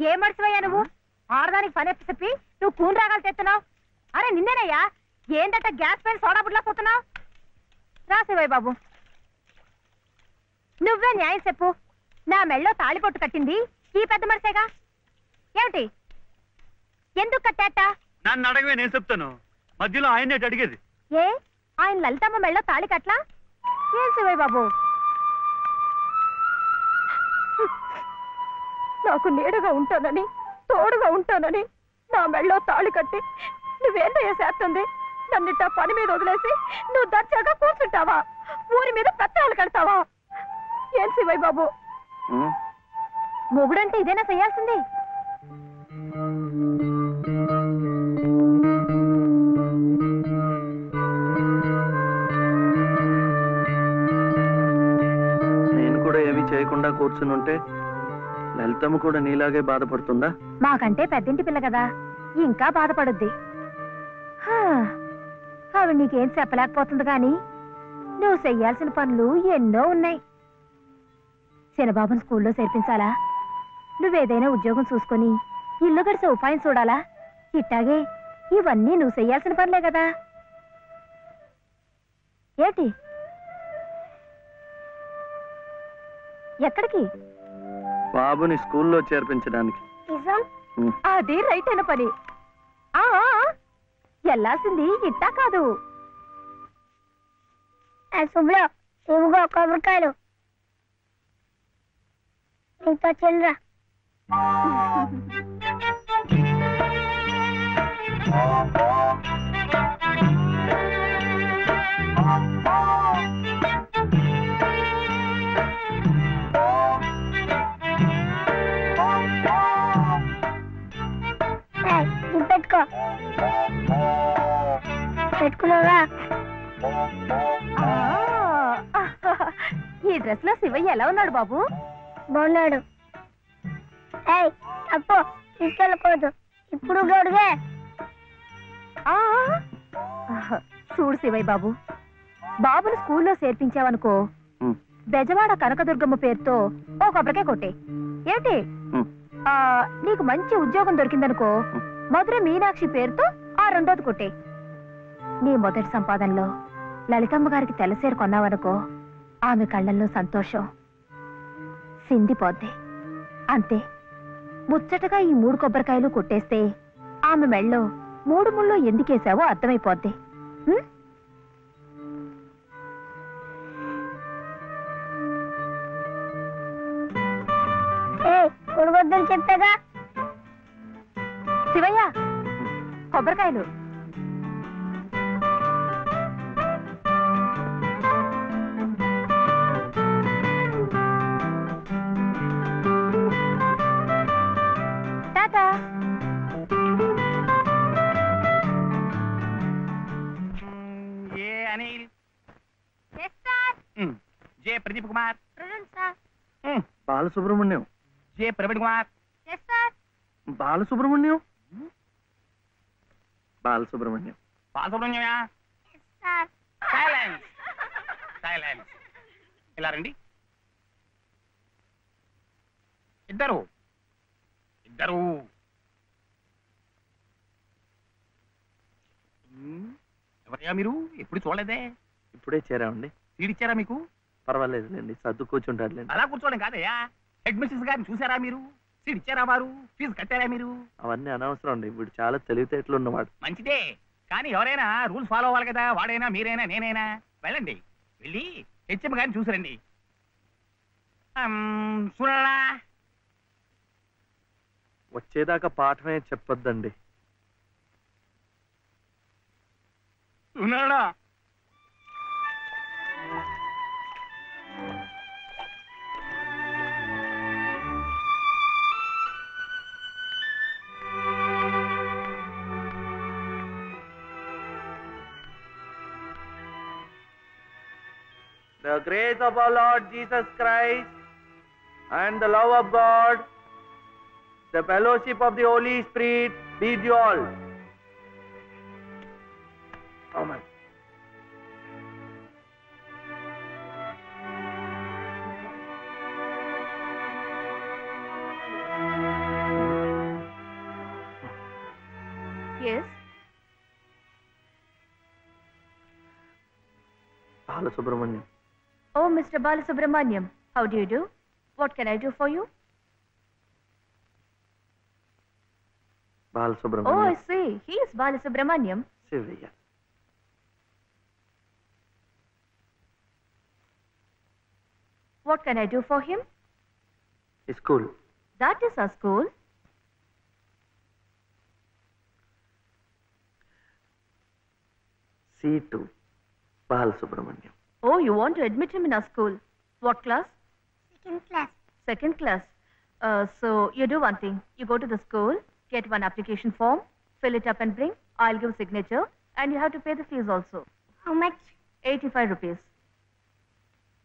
ఏ మర్చిపోయా నువ్వు? ఆడదానికి పని చెప్పి నువ్వు కూని రాగాలు తెస్తున్నావు. అరే నిన్నేనయ్యా, ఏంటంట గ్యాస్ పైన సోడా బుడ్లా పోతున్నావు? రాసేవాయి బాబు, నువ్వే న్యాయం చెప్పు. నా మెళ్ళో తాళిపొట్టు కట్టింది ఈ పెద్ద మనిషేగా. ఏమిటి, ఎందుకు కట్టాట? నన్ను అడగవే, నేను చెప్తాను. మధ్యలో ఆయన్నే అడిగేది. ఏ, ఆయన లలితమ్మ మెళ్ళో తాళి కట్లా? ఏం శివయ్య బాబు, నాకు నీడగా ఉంటానని, తోడుగా ఉంటానని నా మెళ్ళో తాళి కట్టి నువ్వేంటయ్యా చేస్తుంది? నన్నిట్టా పని మీద వదిలేసి నువ్వు దర్జాగా కూర్చుంటావా? ఊరి మీద పెత్తనాలు కడతావా? ఏం శివయ్య బాబు, మొగుడంటే ఇదేనా చేయాల్సింది? నేను కూడా ఏమీ చేయకుండా కూర్చుని ఉంటే లలితమ్మ కూడా నీలాగే బాధపడుతుందా? మాకంటే పెద్దింటి పిల్ల కదా, ఇంకా బాధపడుద్ది. ఆవిడ నీకేం చెప్పలేకపోతుంది కానీ నువ్వు చెయ్యాల్సిన పనులు ఎన్నో ఉన్నాయి. చిన్నబాబుని స్కూల్లో చేర్పించాలా? నువ్వేదైనా ఉద్యోగం చూసుకొని ఇల్లు గడిచే ఉపాయం చూడాలా? ఇట్టాగే ఇవన్నీ నువ్వు చెయ్యాల్సిన పనులే కదా. ఏంటి, ఎక్కడికి? బాబుని స్కూల్లో చేర్పించడానికి. అది రైట్ అయిన పని. వెళ్ళాల్సింది ఇట్టా కాదు. శుభ్లో ఇవిగో కొబ్బరికాయలు, నీతో చిల్లరా. పెట్టుకో, పెట్టుకున్నావా? ఈ డ్రెస్ లో శివయ్య ఎలా ఉన్నాడు బాబు? బాగున్నాడు. అప్పు తీసుకెళ్ళకూడదు, ఇప్పుడు గడుగే. చూడు శివయ్య బాబు, బాబుని స్కూల్లో చేర్పించావనుకో, బెజవాడ కనకదుర్గమ్మ పేరుతో ఓ కొబ్బరికాయ కొట్టే. ఏమిటి, నీకు మంచి ఉద్యోగం దొరికిందనుకో, మధుర మీనాక్షి పేరుతో ఆ రెండోది కొట్టే. నీ మొదటి సంపాదనలో లలితమ్మ గారికి తెల్లసేరు కొన్నావనుకో, ఆమె కళ్ళల్లో సంతోషం సిందిపోద్ది. అంతే, ముచ్చటగా ఈ 3 కొబ్బరికాయలు కొట్టేస్తే ఆమె మెళ్ళో 3 ముళ్ళు ఎందుకేసావో అర్థమైపోద్ది. కొడవద్దని చెప్పాగా. శివయ్య, కొబ్బరికాయలు. Tata. A Anil, J Pradeep Kumar, Balasubrahmanyam, J Praveen Kumar, Balasubrahmanyam, Balasubrahmanyam, బాలసుబ్రహ్మణ్యమా? Silence, silence. ఇలా రండి. ఇద్దరు ఇద్దరు. ఎవరయ్యా మీరు? ఎప్పుడు చూడలేదే. ఇప్పుడే చేరామండి. సీడిచ్చారా మీకు? పర్వాలేదులేండి, సర్దు కూర్చుంటారులేండి. అలా కూర్చోవడం కాదయ్యా, హెడ్ మిస్సెస్ గారిని చూసారా మీరు? సీట్ ఇచ్చారా వారు? ఫీజు కట్టారా మీరు? అవన్నీ అనవసరం అండి, ఇప్పుడు చాలా తెలివితేటలు ఉన్నవాడు. మంచిదే, కానీ ఎవరైనా రూల్స్ ఫాలో అవ్వాలి కదా. వాడైనా మీరైనా నేనైనా. వెళ్ళండి, వెళ్ళి హెచ్ఎం గారిని చూసిరండి. చూడరా, వచ్చేదాకా పాఠమే చెప్పొద్దండి. చూడరా. The grace of our Lord Jesus Christ and the love of God, the fellowship of the Holy Spirit be with you all. Amen. Yes. Balasubramaniam. Oh, Mr. Balasubramaniam. How do you do? What can I do for you? Balasubramaniam. Oh, I see. He is Balasubramaniam. Sivaya. What can I do for him? School. That is our school. C2. Balasubramaniam. Oh, you want to admit him in our school. What class? Second class. Second class. So you do one thing. You go to the school, get one application form, fill it up and bring. I'll give signature, and you have to pay the fees also. How much? 85 rupees.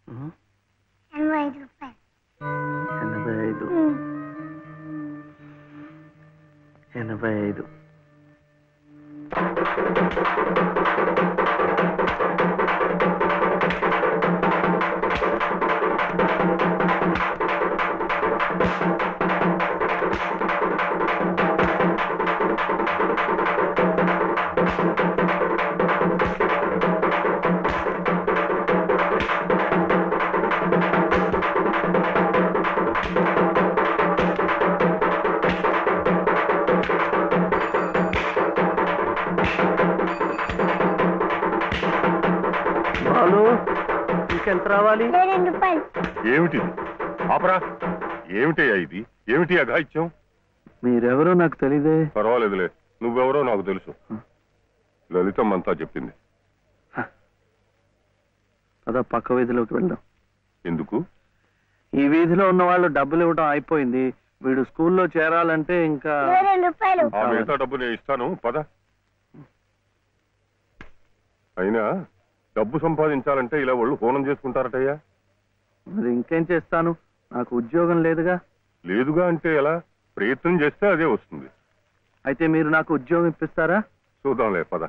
Mhm. And 5 rupees. 85. 85. Balu ఇంకెంత రావాలి? 2 రూపాయలు. ఏమిటిది ఆపరా ఏమిటయ్యా ఇది ఏమిటి అఘాయిత్యం మీరెవరో నాకు తెలీదే. పర్వాలేదులే నువ్వెవరో నాకు తెలుసు లలితమ్మంతా చెప్పింది పద పక్క వీధిలోకి వెళ్దాం. ఎందుకు ఈ వీధిలో ఉన్న వాళ్ళు డబ్బులు ఇవ్వడం అయిపోయింది. వీడు స్కూల్లో చేరాలంటే ఇంకా 2 రూపాయలు. ఆ మిగతా డబ్బు నేను ఇస్తాను పద అయినా డబ్బు సంపాదించాలంటే ఇలా వాళ్ళు హోనం చేసుకుంటారటయ్యా మరి ఇంకేం చేస్తాను, నాకు ఉద్యోగం లేదుగా. లేదుగా అంటే ఎలా ప్రయత్నం చేస్తే అదే వస్తుంది అయితే మీరు నాకు ఉద్యోగం ఇప్పిస్తారా? చూద్దాంలే పద